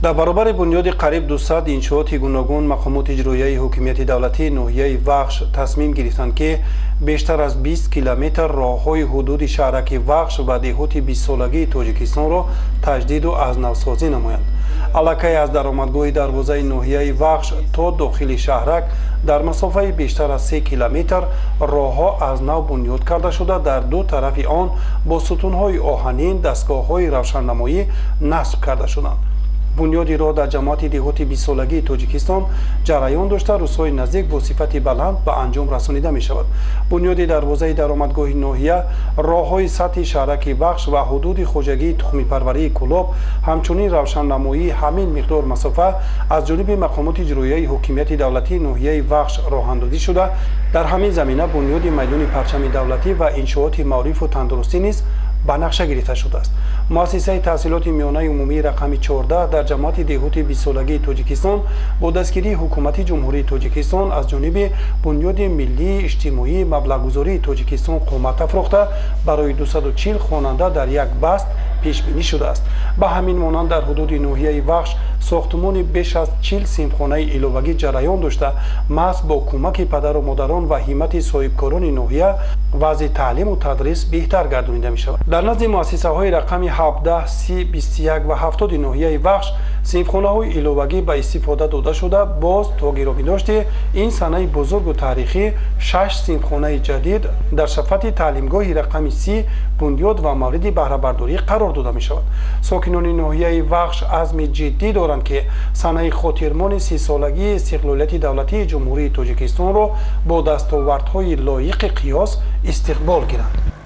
дар баробари бунёди қариб 200 иншооти гуногун мақомоти иҷроияи ҳокимияти давлатии ноҳияи Вахш тасмим гирифтанд ки бештар аз 20 километр роҳҳои ҳудуди шаҳраки Вахш ва деҳоти 20-солагии Тоҷикистонро таҷдиду азнавсозӣ намоянд. аллакай аз даромадгоҳи дарвозаи ноҳияи Вахш то дохили шаҳрак дар масофаи бештар аз 3 километр роҳҳо аз нав бунёд карда шуда, дар ду тарафи он бо сутунҳои оҳанин дастгоҳҳои равшannамоӣ насб карда шуданд. бунёди роҳ дар ҷамоати деҳоти 20-солагии Тоҷикистон ҷараён дошта рӯзҳои наздик бо сифати баланд ба анҷом расонида мешавад. бунёди дарвозаи даромадгоҳи ноҳия, роҳҳои сатҳи шаҳраки Вахш ва ҳудуди хоҷагии тухмипарварии кӯлоб, ҳамчунин равшannамоии ҳамин миқдор масофа аз ҷониби мақомоти иҷроияи ҳокимияти давлатии ноҳияи Вахш роҳандозӣ шуда, дар ҳамин замина бунёди майдони парчами давлатӣ ва иншооти маърифу тандурустӣ низ ба нақша гирифта шудааст. муассисаи таҳсилоти миёнаи умумии рақами 14 дар ҷамоати деҳоти 20-солагии Тоҷикистон бо дастгирии ҳукумати Ҷумҳурии Тоҷикистон аз ҷониби бунёди миллии иҷтимоии маблағгузории Тоҷикистон қомат афрохта барои 240 хонанда дар як баст пешбинӣ шудааст. ба ҳамин монанд дар ҳудуди ноҳияи Вахш сохтумони беш аз 40 синфхонаи иловагӣ ҷараён дошта, маҳз бо кӯмаки падару модарон ва ҳиммати соҳибкорони ноҳия вазъи таълиму тадрис беҳтар гардонида мешавад. дар назди муассисаҳои рақами 17, 30, 21 ва 70 ноҳияи Вахш синфхонаҳои иловагӣ ба истифода дода шуда, боз то гиромидошти ин санаи бузургу таърихӣ 6 синфхонаи ҷадид дар шафати таълимгоҳи рақами 30 бунёд ва мавриди баҳрабардорӣ қарор дода мешавад. сокинони ноҳияи Вахш азми ҷиддӣ доранд ки санаи хотирмони 30-солагии Истиқлолияти давлатии Ҷумҳурии Тоҷикистонро бо дастовардҳои лоиқи қиёс истиқбол гиранд.